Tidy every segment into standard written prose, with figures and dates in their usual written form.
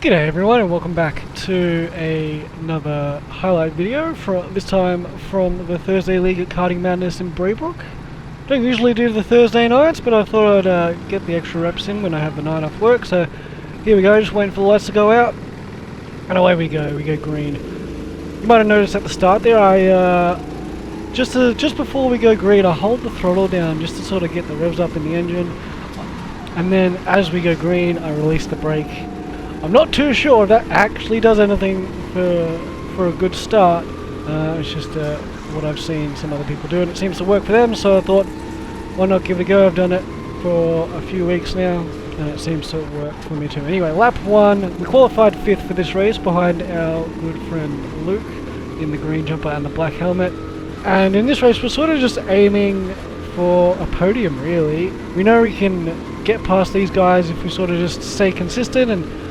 G'day everyone and welcome back to another highlight video, this time from the Thursday League at Karting Madness in Breebrook. Don't usually do the Thursday nights, but I thought I'd get the extra reps in when I have the night off work, so here we go, just waiting for the lights to go out, and away we go green. You might have noticed at the start there, just before we go green, I hold the throttle down just to sort of get the revs up in the engine, and then as we go green, I release the brake. I'm not too sure if that actually does anything for a good start. It's just what I've seen some other people do, and it seems to work for them, so I thought, why not give it a go? I've done it for a few weeks now, and it seems to work for me too. Anyway, lap 1, we qualified 5th for this race behind our good friend Luke in the green jumper and the black helmet. And in this race we're sort of just aiming for a podium, really. We know we can get past these guys if we sort of just stay consistent and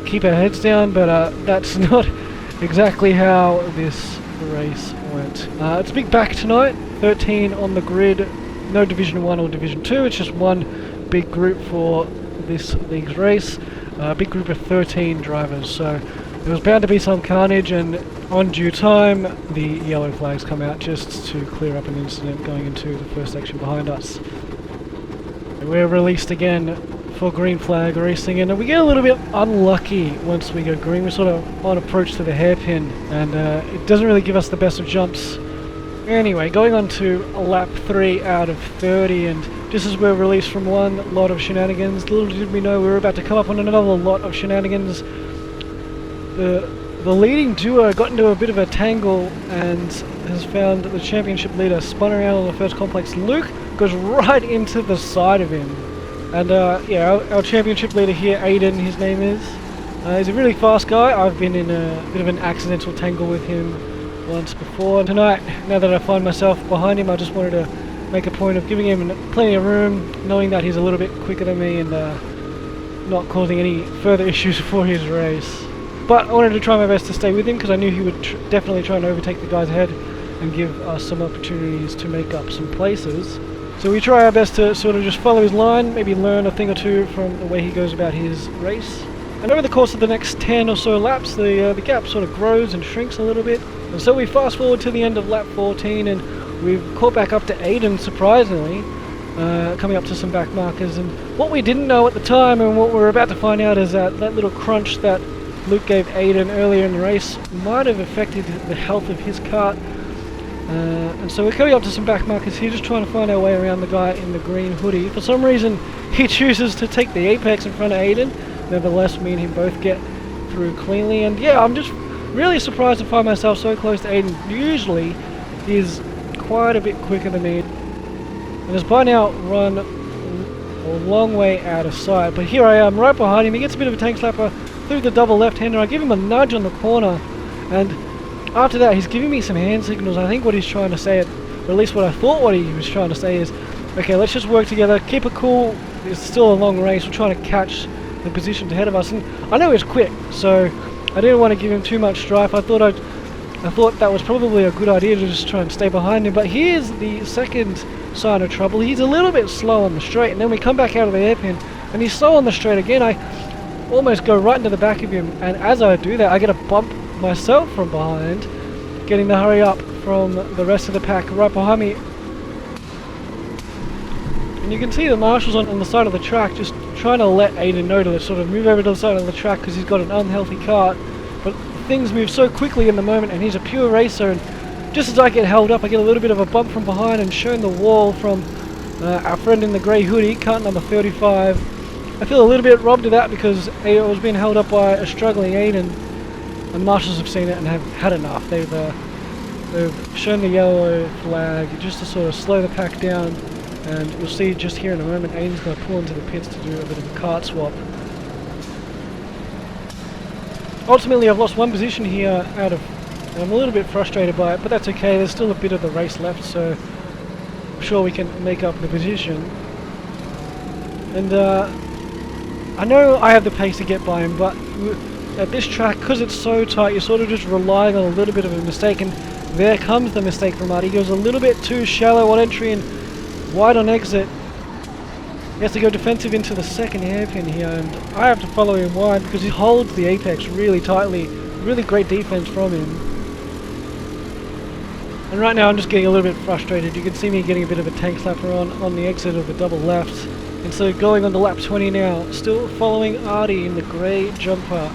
keep our heads down, but that's not exactly how this race went. It's a big back tonight, 13 on the grid, no Division 1 or Division 2, it's just one big group for this league's race, a big group of 13 drivers, so there was bound to be some carnage, and on due time the yellow flags come out just to clear up an incident going into the first section behind us. We're released again for green flag racing, and we get a little bit unlucky once we go green. We're sort of on approach to the hairpin, and it doesn't really give us the best of jumps. Anyway, going on to lap 3 out of 30, and just as we're released from one lot of shenanigans, little did we know we were about to come up on another lot of shenanigans. The leading duo got into a bit of a tangle and has found the championship leader spun around on the first complex. Luke goes right into the side of him. And yeah, our championship leader here, Aiden, his name is. He's a really fast guy. I've been in a bit of an accidental tangle with him once before. Tonight, now that I find myself behind him, I just wanted to make a point of giving him plenty of room, knowing that he's a little bit quicker than me and not causing any further issues for his race. But I wanted to try my best to stay with him because I knew he would definitely try and overtake the guys ahead and give us some opportunities to make up some places. So we try our best to sort of just follow his line, maybe learn a thing or two from the way he goes about his race. And over the course of the next 10 or so laps, the gap sort of grows and shrinks a little bit. And so we fast forward to the end of lap 14, and we've caught back up to Aiden, surprisingly, coming up to some back markers. And what we didn't know at the time, and what we're about to find out, is that little crunch that Luke gave Aiden earlier in the race might have affected the health of his kart. And so we're coming up to some back markers here, just trying to find our way around the guy in the green hoodie. For some reason, he chooses to take the apex in front of Aiden. Nevertheless, me and him both get through cleanly. And yeah, I'm just really surprised to find myself so close to Aiden. Usually, he's quite a bit quicker than me, and has by now run a long way out of sight. But here I am, right behind him. He gets a bit of a tank slapper through the double left-hander. I give him a nudge on the corner, and after that, he's giving me some hand signals. I think what he's trying to say, or at least what I thought what he was trying to say, is, okay, let's just work together, keep it cool, it's still a long race, we're trying to catch the positions ahead of us. And I know he's quick, so I didn't want to give him too much strife. I thought that was probably a good idea to just try and stay behind him. But here's the second sign of trouble. He's a little bit slow on the straight, and then we come back out of the hairpin, and he's slow on the straight again. I almost go right into the back of him, and as I do that, I get a bump myself from behind, getting the hurry up from the rest of the pack right behind me. And you can see the marshals on the side of the track just trying to let Aiden know to sort of move over to the side of the track because he's got an unhealthy kart. But things move so quickly in the moment, and he's a pure racer, and just as I get held up, I get a little bit of a bump from behind and shown the wall from our friend in the grey hoodie, kart number 35. I feel a little bit robbed of that because I was being held up by a struggling Aiden. And marshals have seen it and have had enough. They've shown the yellow flag just to sort of slow the pack down, and you'll see just here in a moment Aiden's going to pull into the pits to do a bit of a kart swap. Ultimately, I've lost one position here and I'm a little bit frustrated by it, but that's okay. There's still a bit of the race left, so I'm sure we can make up the position. And I know I have the pace to get by him, but at this track, because it's so tight, you're sort of just relying on a little bit of a mistake, and there comes the mistake from Marty. He goes a little bit too shallow on entry and wide on exit. He has to go defensive into the second hairpin here, and I have to follow him wide because he holds the apex really tightly. Really great defense from him. And right now I'm just getting a little bit frustrated. You can see me getting a bit of a tank slapper on the exit of the double left. And so going on to lap 20 now, still following Artie in the grey jumper.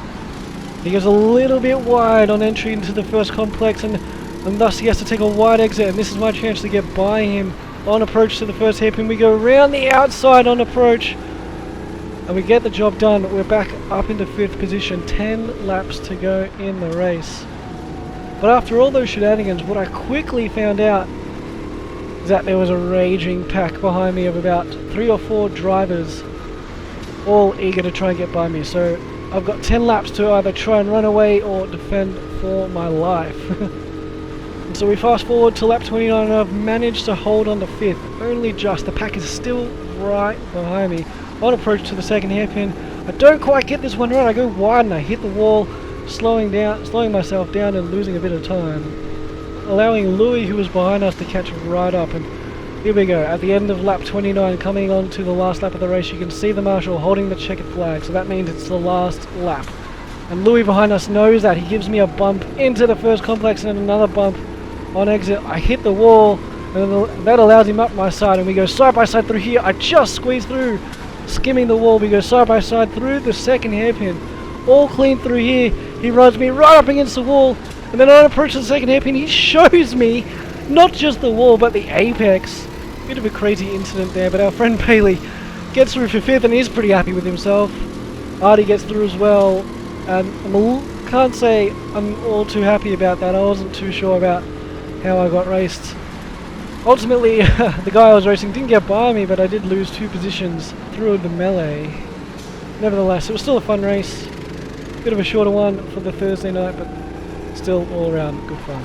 He goes a little bit wide on entry into the first complex, and thus he has to take a wide exit, and this is my chance to get by him on approach to the first hairpin. We go around the outside on approach, and we get the job done. We're back up into 5th position, 10 laps to go in the race. But after all those shenanigans, what I quickly found out is that there was a raging pack behind me of about 3 or 4 drivers, all eager to try and get by me. So I've got 10 laps to either try and run away or defend for my life. And so we fast forward to lap 29, and I've managed to hold on to 5th, only just. The pack is still right behind me. On approach to the second hairpin, I don't quite get this one right. I go wide and I hit the wall, slowing myself down and losing a bit of time, allowing Louis, who was behind us, to catch right up. And here we go, at the end of lap 29, coming on to the last lap of the race, you can see the marshal holding the checkered flag, so that means it's the last lap. And Louis behind us knows that. He gives me a bump into the first complex and another bump on exit. I hit the wall, and that allows him up my side, and we go side by side through here. I just squeeze through, skimming the wall. We go side by side through the second hairpin, all clean through here. He runs me right up against the wall, and then on approach to the second hairpin, he shows me not just the wall but the apex. Bit of a crazy incident there, but our friend Bailey gets through for 5th and he's pretty happy with himself. Artie gets through as well, and can't say I'm all too happy about that. I wasn't too sure about how I got raced. Ultimately, the guy I was racing didn't get by me, but I did lose 2 positions through the melee. Nevertheless, it was still a fun race. Bit of a shorter one for the Thursday night, but still all around good fun.